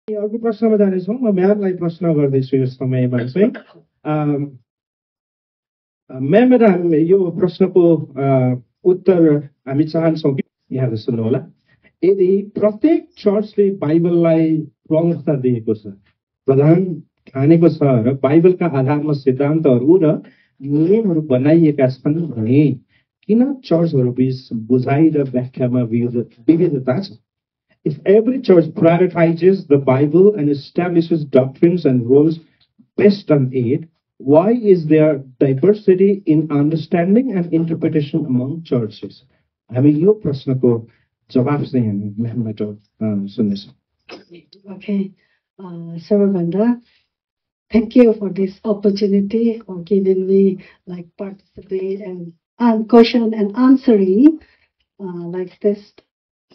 अर्को प्रश्नमा जानेछौँ। म म्यामलाई प्रश्न गर्दैछु यस समयमा चाहिँ म्याम म्याडम यो प्रश्नको उत्तर हामी चाहन्छौँ कि यहाँले सुन्नुहोला। यदि प्रत्येक चर्चले बाइबललाई प्रमुखता दिएको छ, प्रधान ठानेको छ र बाइबलका आधारमा सिद्धान्तहरू र नियमहरू बनाइएका छन् भने किन चर्चहरू बीच बुझाइ र व्याख्यामा विविधता छ? If every church prioritizes the Bible and establishes doctrines and rules based on it, why is there diversity in understanding and interpretation among churches? हामी यो प्रश्नको जवाब चाहिँ हामी म्यामबाट सुन्नेछौँ। Okay, Sarvabanda, thank you for this opportunity of giving me like participate and question and answering like this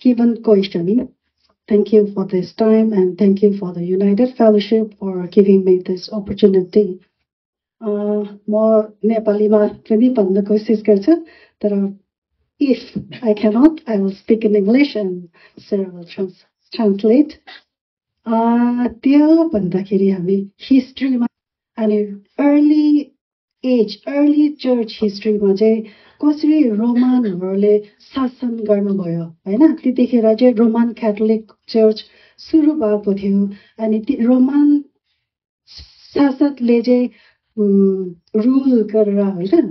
given question. Thank you for this time and thank you for the United Fellowship for giving me this opportunity. म नेपालीमा पनि भन्न कोसिस गर्छु, तर if I cannot, I will speak in English and Sarah will translate. त्यो भन्दाखेरि हामी हिस्ट्रीमा अनि अर्ली चर्च हिस्ट्रीमा चाहिँ कसरी रोमनहरूले शासन गर्नुभयो हैन। त्यतिखेर चाहिँ रोमन क्याथोलिक चर्च सुरु भएको थियो अनि रोमन शासकले चाहिँ रुल गरेर हैन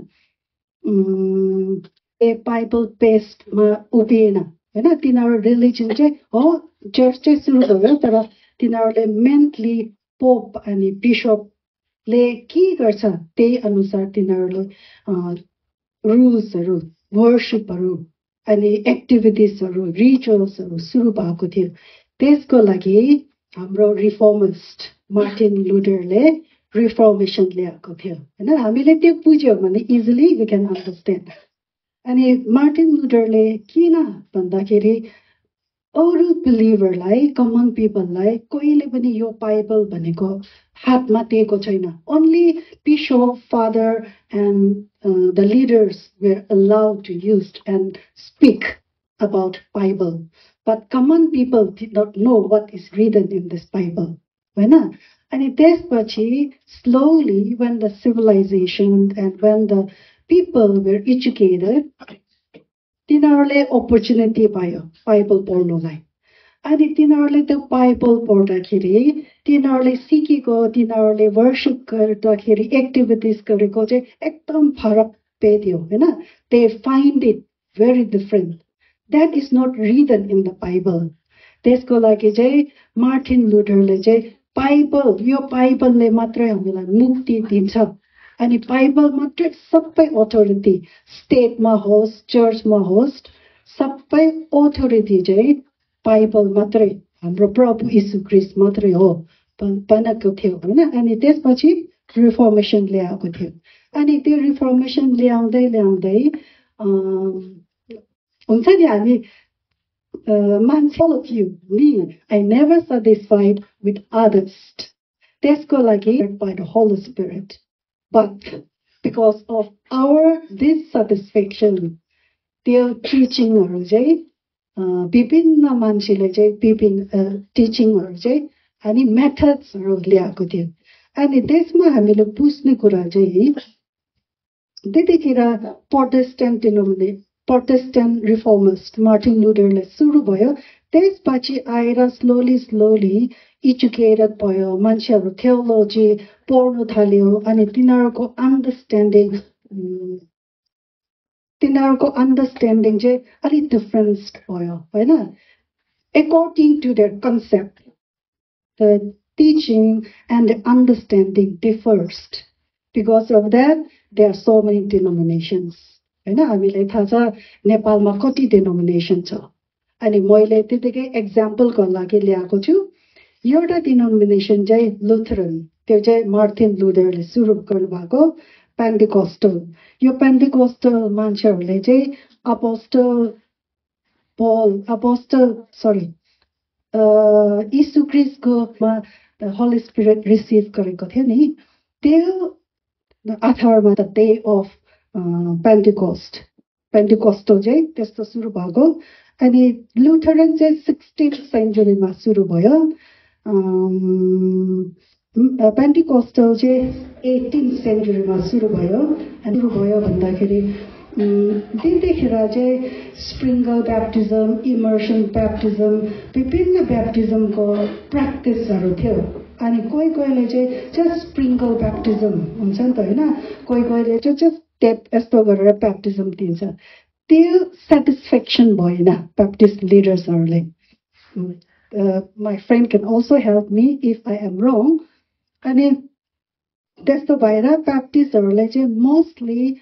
बाइबल बेस्डमा उभिएन हैन। तिनीहरू रिलिजन चाहिँ हो चर्च चाहिँ सुरु भयो, तर तिनीहरूले मेन्टली पोप अनि बिशपले के गर्छ त्यही अनुसार तिनीहरूले रुल्सहरू, वर्शिपहरू अनि एक्टिभिटिजहरू, रिचुअल्सहरू सुरु भएको थियो। त्यसको लागि हाम्रो रिफर्मिस्ट मार्टिन लुथरले रिफर्मेसन ल्याएको थियो हैन। हामीले त्यो बुझ्यौँ भने इजिली वी क्यान अन्डरस्ट्यान्ड। अनि मार्टिन लुथरले किन भन्दाखेरि अरू बिलिभरलाई, कमन पिपललाई कहिले पनि यो बाइबल भनेको हातमा दिएको छैन। Only bishop, father and the leaders were allowed to use and speak about bible, but common people did not know what is written in this bible हैन। अनि त्यसपछि slowly when the civilization and when the people were educated, तिनीहरूले opportunity पायो Bible पढ्नुलाई। अनि तिनीहरूले त्यो Bible पढ्दाखेरि तिनीहरूले सिकेको, तिनीहरूले वर्शिप गर्दाखेरि एक्टिभिटिज गरेको चाहिँ एकदम फरक पेथ्यो हैन। They find it very different, that is not written in the bible. त्यसको लागि चाहिँ मार्टिन लुथरले चाहिँ बाइबल, यो बाइबलले मात्रै हामीलाई मुक्ति दिन्छ अनि बाइबल मात्रै सबै अथोरिटी, स्टेटमा होस् चर्चमा होस्, सबै अथोरिटी चाहिँ बाइबल मात्रै, हाम्रो प्रभु यीशु ख्रीष्ट मात्रै हो भनेको थियो हैन। अनि त्यसपछि रिफर्मेसन ल्याएको थियो। अनि त्यो रिफर्मेसन ल्याउँदै ल्याउँदै हुन्छ नि हामी मान्छे, all of you, me, I never satisfied with others. त्यसको लागि by the Holy Spirit. But because of our dissatisfaction, त्यो टिचिङहरू चाहिँ विभिन्न मान्छेले चाहिँ विभिन्न टिचिङहरू चाहिँ अनि मेथड्सहरू ल्याएको थियो। अनि त्यसमा हामीले बुझ्ने कुरा चाहिँ त्यतिखेर प्रोटेस्टेन्ट रिफर्मिस्ट मार्टिन लुथरले सुरु भयो। त्यसपछि आएर स्लोली एजुकेटेड भयो, मान्छेहरू थियोलोजी पढ्नु थाल्यो अनि तिनीहरूको अन्डरस्ट्यान्डिङ चाहिँ अलिक डिफरेन्स भयो हैन। According to their concept, the teaching and the understanding differs. Because of that, there are so many denominations. हैन। हामीलाई थाहा छ नेपालमा कति डिनोमिनेसन छ। अनि मैले त्यतिकै एक्जाम्पलको लागि ल्याएको छु। एउटा डिनोमिनेसन चाहिँ लुथरन, त्यो चाहिँ मार्टिन लुथरले सुरु गर्नुभएको पेन्टिकोस्टल। यो पेन्टिकोस्टल मान्छेहरूले चाहिँ यीशु ख्रीष्टकोमा होली स्पिरिट रिसिभ गरेको थियो नि, त्यो आधारमा द डे अफ पेन्टिकोस्टल चाहिँ त्यस्तो सुरु भएको। अनि लुथरन चाहिँ 16th सेन्चुरीमा सुरु भयो पेन्टिकोस्टल चाहिँ 18th सेन्चुरीमा सुरु भयो अनि सुरु भयो भन्दाखेरि त्यतिखेर चाहिँ स्प्रिङ्गल ब्याप्टिजम इमर्सन ब्याप्टिजम विभिन्न ब्याप्टिजमको प्र्याक्टिसहरू थियो अनि कोहीले चाहिँ जस्ट स्प्रिङ्गल ब्याप्टिजम हुन्छ नि त होइन कोहीले चाहिँ जस्ट टेप यस्तो गरेर ब्याप्टिजम दिन्छ त्यो सेटिस्फ्याक्सन भएन Baptist लिडर्सहरूले my friend can also help me if I am wrong. अनि त्यस्तो भएर ब्याप्टिस्टहरूले चाहिँ मोस्टली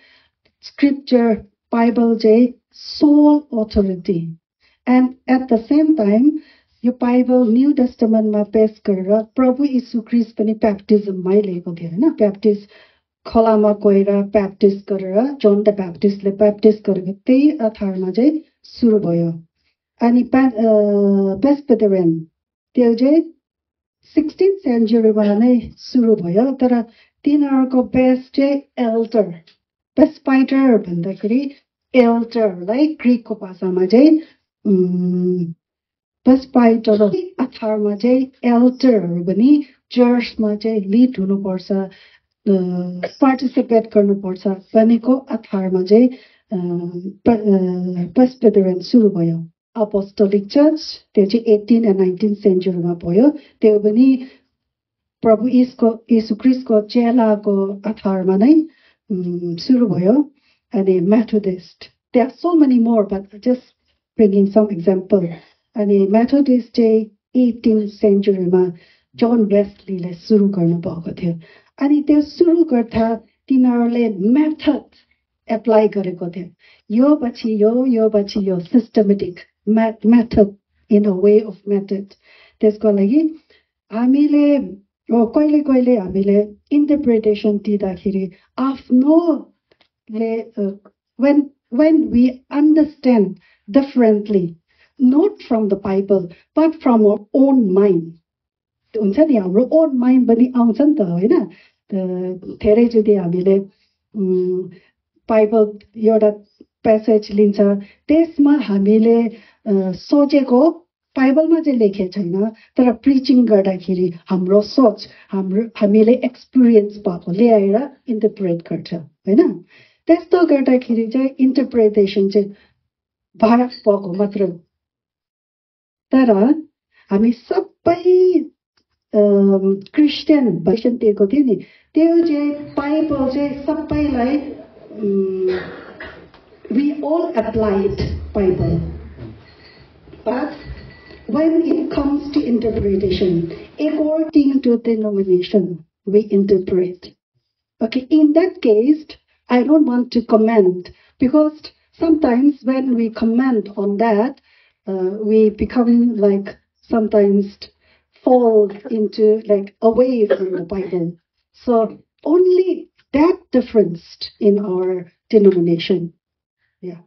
स्क्रिप्चर बाइबल चाहिँ sole authority and at the same time यो बाइबल न्यू टेस्टामेन्टमा पेश गरेर प्रभु यीशु ख्रीष्ट पनि ब्याप्टिजममै लिएको थियो होइन ब्याप्टिस्ट खोलामा गएर ब्याप्टिस्ट गरेर जोन द ब्याप्टिस्टले ब्याप्टिस्ट गरेको त्यही आधारमा चाहिँ सुरु भयो अनि प्रेस्बिटेरियन त्यो चाहिँ 16th सेन्चुरीमा नै सुरु भयो तर तिनीहरूको बेस चाहिँ एल्टर प्रेस्बाइटर भन्दाखेरि एल्टरलाई ग्रिकको भाषामा चाहिँ प्रेस्बाइटर आधारमा चाहिँ एल्टरहरू पनि चर्चमा चाहिँ लिड हुनुपर्छ पार्टिसिपेट गर्नुपर्छ भनेको आधारमा चाहिँ प्रेस्बिटेरियन सुरु भयो Apostolic Church, त्यो चाहिँ 18th and 19th सेन्चुरीमा भयो त्यो पनि प्रभु यीशु ख्रीष्टको चेलाको आधारमा नै सुरु भयो अनि Methodist there are so many more but just bringing some example अनि मेथोडिस्ट चाहिँ 18th सेन्चुरीमा जोन वेस्लीले सुरु गर्नुभएको थियो अनि त्यो सुरु गर्दा तिनीहरूले मेथड एप्लाई गरेको थियो यो पछि यो systematic method in a way of method त्यसको लागि हामीले कहिले हामीले इन्टरप्रिटेसन दिँदाखेरि आफ्नोले when we understand differently not from the Bible but from our own mind हुन्छ नि हाम्रो ओन माइन्ड पनि आउँछ नि त होइन धेरैचोटि हामीले बाइबल एउटा प्यासेज लिन्छ त्यसमा हामीले सोचेको बाइबलमा चाहिँ लेखेको छैन तर प्रिचिङ गर्दाखेरि हाम्रो सोच हामीले एक्सपिरियन्स भएको ल्याएर इन्टरप्रेट गर्छ होइन त्यस्तो गर्दाखेरि चाहिँ इन्टरप्रिटेसन चाहिँ भाग भएको मात्र तर हामी सबै क्रिस्चियन भर्सन दिएको थियो नि त्यो चाहिँ बाइबल चाहिँ सबैलाई we all applied Bible but when it comes to interpretation according to denomination we interpret okay in that case I don't want to comment because sometimes when we comment on that we become like sometimes fall into like away from the Bible so only that difference in our denomination yeah